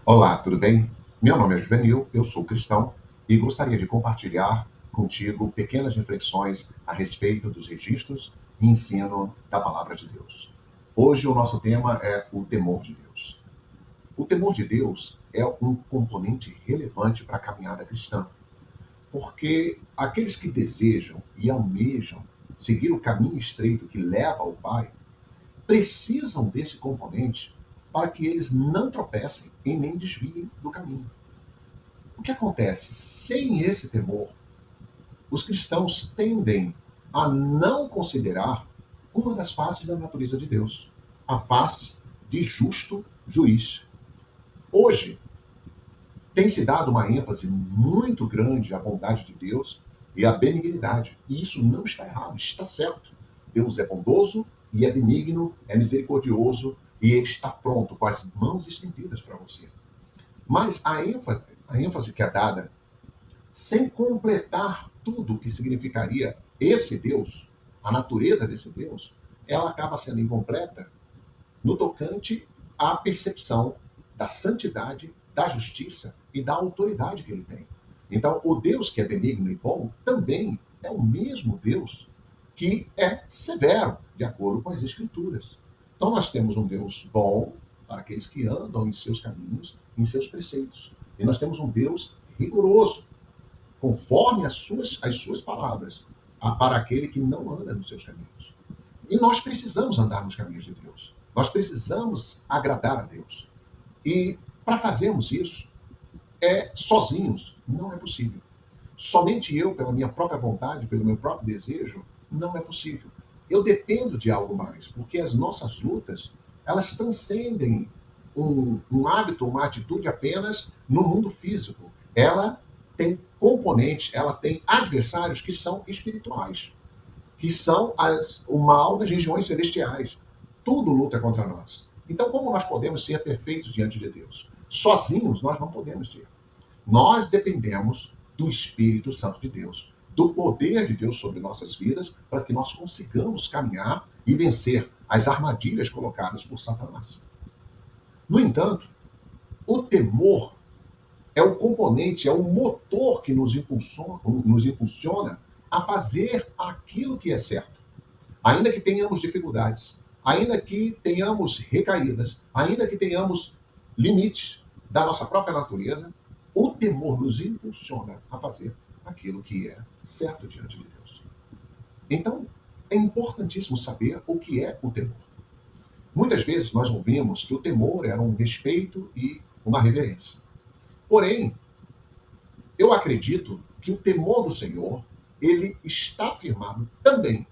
Olá, tudo bem? Meu nome é Juvenil, eu sou cristão e gostaria de compartilhar contigo pequenas reflexões a respeito dos registros e ensino da palavra de Deus. Hoje o nosso tema é o temor de Deus. O temor de Deus é um componente relevante para a caminhada cristã, porque aqueles que desejam e almejam seguir o caminho estreito que leva ao Pai precisam desse componente para que eles não tropecem e nem desviem do caminho. O que acontece? Sem esse temor, os cristãos tendem a não considerar uma das faces da natureza de Deus, a face de justo juiz. Hoje, tem se dado uma ênfase muito grande à bondade de Deus e à benignidade. E isso não está errado, está certo. Deus é bondoso e é benigno, é misericordioso e ele está pronto, com as mãos estendidas para você. Mas a ênfase que é dada sem completar tudo o que significaria esse Deus, a natureza desse Deus, ela acaba sendo incompleta no tocante à percepção da santidade, da justiça e da autoridade que ele tem. Então, o Deus que é benigno e bom também é o mesmo Deus que é severo, de acordo com as Escrituras. Então, nós temos um Deus bom para aqueles que andam em seus caminhos, em seus preceitos. E nós temos um Deus rigoroso, conforme as suas palavras, para aquele que não anda nos seus caminhos. E nós precisamos andar nos caminhos de Deus. Nós precisamos agradar a Deus. E para fazermos isso, sozinhos, não é possível. Somente eu, pela minha própria vontade, pelo meu próprio desejo, não é possível. Eu dependo de algo mais, porque as nossas lutas, elas transcendem um hábito, uma atitude apenas no mundo físico. Ela tem componentes, ela tem adversários que são espirituais, que são o mal das regiões celestiais. Tudo luta contra nós. Então, como nós podemos ser perfeitos diante de Deus? Sozinhos, nós não podemos ser. Nós dependemos do Espírito Santo de Deus, do poder de Deus sobre nossas vidas, para que nós consigamos caminhar e vencer as armadilhas colocadas por Satanás. No entanto, o temor é o componente, é o motor que nos impulsiona a fazer aquilo que é certo. Ainda que tenhamos dificuldades, ainda que tenhamos recaídas, ainda que tenhamos limites da nossa própria natureza, o temor nos impulsiona a fazer aquilo que é certo diante de Deus. Então, é importantíssimo saber o que é o temor. Muitas vezes nós ouvimos que o temor era um respeito e uma reverência. Porém, eu acredito que o temor do Senhor, ele está firmado também,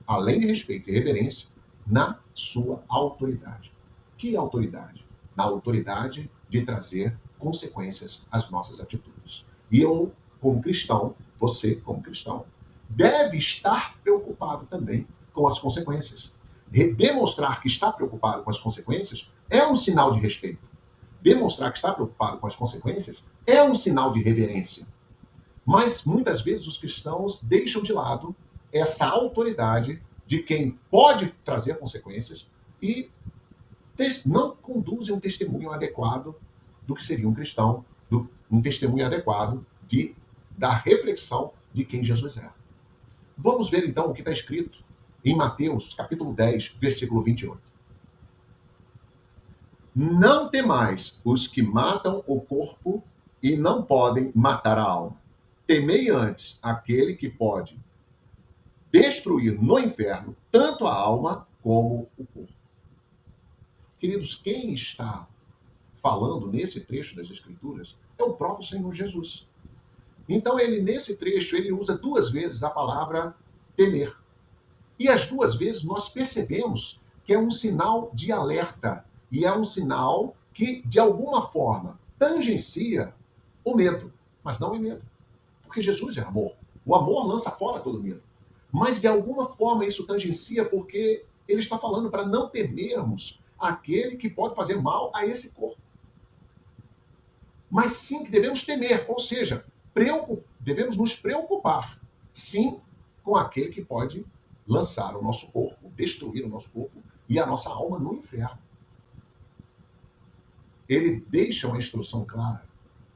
além de respeito e reverência, na sua autoridade. Que autoridade? Na autoridade de trazer consequências às nossas atitudes. E eu, como cristão, você, como cristão, deve estar preocupado também com as consequências. Demonstrar que está preocupado com as consequências é um sinal de respeito. Demonstrar que está preocupado com as consequências é um sinal de reverência. Mas muitas vezes os cristãos deixam de lado essa autoridade de quem pode trazer consequências e não conduzem um testemunho adequado do que seria um cristão, um testemunho adequado da reflexão de quem Jesus é. Vamos ver então o que está escrito em Mateus capítulo 10, versículo 28. Não temais os que matam o corpo e não podem matar a alma. Temei antes aquele que pode destruir no inferno tanto a alma como o corpo. Queridos, quem está falando nesse trecho das Escrituras é o próprio Senhor Jesus. Então, nesse trecho, ele usa duas vezes a palavra temer. E as duas vezes nós percebemos que é um sinal de alerta e é um sinal que, de alguma forma, tangencia o medo. Mas não é medo, porque Jesus é amor. O amor lança fora todo medo. Mas, de alguma forma, isso tangencia porque ele está falando para não temermos aquele que pode fazer mal a esse corpo. Mas sim que devemos temer, ou seja, devemos nos preocupar, sim, com aquele que pode lançar o nosso corpo, destruir o nosso corpo e a nossa alma no inferno. ele deixa uma instrução clara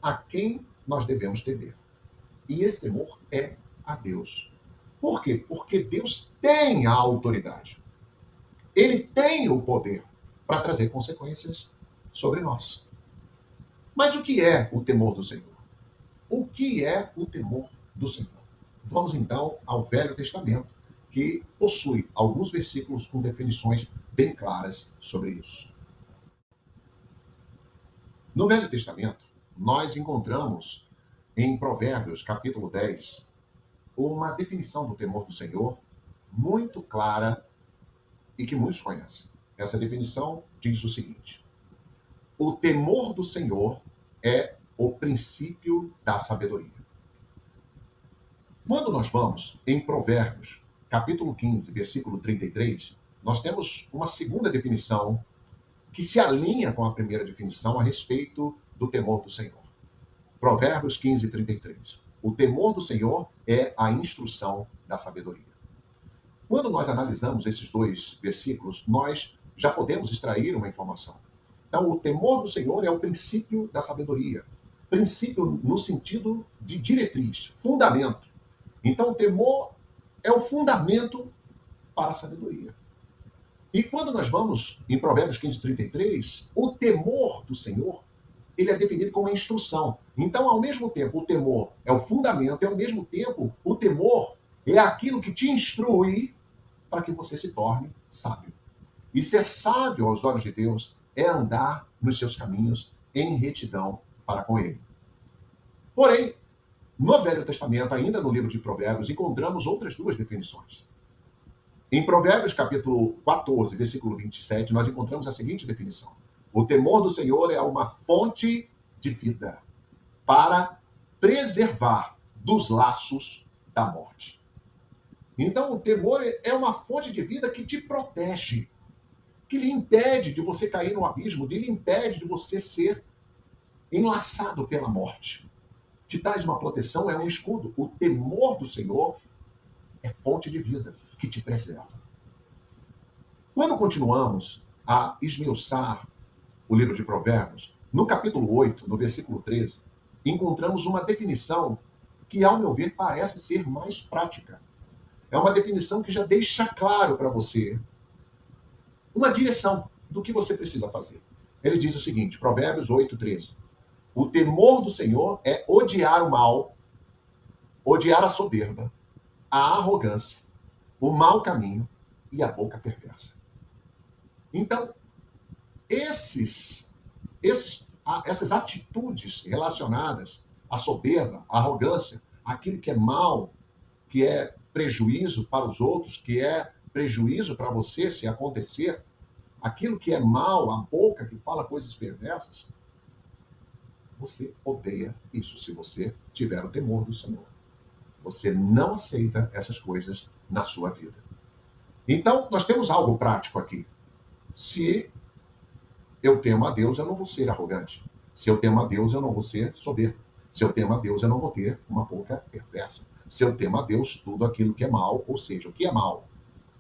a quem nós devemos temer. E esse temor é a Deus. Por quê? Porque Deus tem a autoridade. Ele tem o poder para trazer consequências sobre nós. Mas o que é o temor do Senhor? O que é o temor do Senhor? Vamos então ao Velho Testamento, que possui alguns versículos com definições bem claras sobre isso. No Velho Testamento, nós encontramos em Provérbios, capítulo 10, uma definição do temor do Senhor muito clara e que muitos conhecem. Essa definição diz o seguinte: o temor do Senhor é o princípio da sabedoria. Quando nós vamos em Provérbios, capítulo 15, versículo 33, nós temos uma segunda definição que se alinha com a primeira definição a respeito do temor do Senhor. Provérbios 15, 33. O temor do Senhor é a instrução da sabedoria. Quando nós analisamos esses dois versículos, nós já podemos extrair uma informação. Então, o temor do Senhor é o princípio da sabedoria. Princípio no sentido de diretriz, fundamento. Então, o temor é o fundamento para a sabedoria. E quando nós vamos em Provérbios 15, 33, o temor do Senhor, ele é definido como uma instrução. Então, ao mesmo tempo, o temor é o fundamento e, ao mesmo tempo, o temor é aquilo que te instrui para que você se torne sábio. E ser sábio aos olhos de Deus é andar nos seus caminhos em retidão para com Ele. Porém, no Velho Testamento, ainda no livro de Provérbios, encontramos outras duas definições. Em Provérbios, capítulo 14, versículo 27, nós encontramos a seguinte definição: o temor do Senhor é uma fonte de vida para preservar dos laços da morte. Então, o temor é uma fonte de vida que te protege, que lhe impede de você cair no abismo, que lhe impede de você ser enlaçado pela morte. Te traz uma proteção, é um escudo. O temor do Senhor é fonte de vida que te preserva. Quando continuamos a esmiuçar o livro de Provérbios, no capítulo 8, no versículo 13, encontramos uma definição que, ao meu ver, parece ser mais prática. É uma definição que já deixa claro para você uma direção do que você precisa fazer. Ele diz o seguinte, Provérbios 8, 13. O temor do Senhor é odiar o mal, odiar a soberba, a arrogância, o mau caminho e a boca perversa. Então, essas atitudes relacionadas à soberba, à arrogância, aquilo que é mal, que é prejuízo para os outros, que é prejuízo para você se acontecer, aquilo que é mal, a boca que fala coisas perversas, você odeia isso se você tiver o temor do Senhor. Você não aceita essas coisas na sua vida. Então, nós temos algo prático aqui. Se eu temo a Deus, eu não vou ser arrogante. Se eu temo a Deus, eu não vou ser soberbo. Se eu temo a Deus, eu não vou ter uma boca perversa. Se eu temo a Deus, tudo aquilo que é mal, ou seja, o que é mal,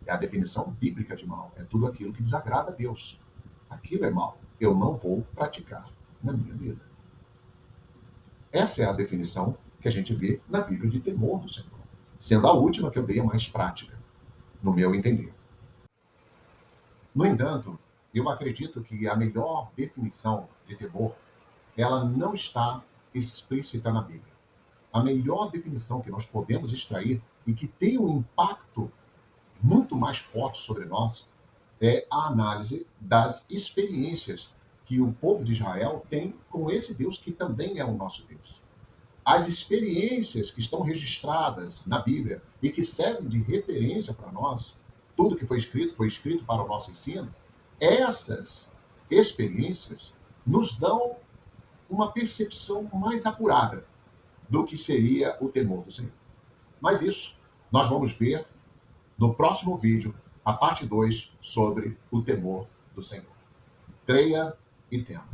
é a definição bíblica de mal, é tudo aquilo que desagrada a Deus. Aquilo é mal. Eu não vou praticar na minha vida. Essa é a definição que a gente vê na Bíblia de temor do Senhor, sendo a última que eu dei a mais prática, no meu entender. No entanto, eu acredito que a melhor definição de temor, ela não está explícita na Bíblia. A melhor definição que nós podemos extrair e que tem um impacto muito mais forte sobre nós é a análise das experiências que o povo de Israel tem com esse Deus que também é o nosso Deus. As experiências que estão registradas na Bíblia e que servem de referência para nós, tudo que foi escrito para o nosso ensino, essas experiências nos dão uma percepção mais apurada do que seria o temor do Senhor. Mas isso nós vamos ver no próximo vídeo, a parte 2, sobre o temor do Senhor. Creia e tema.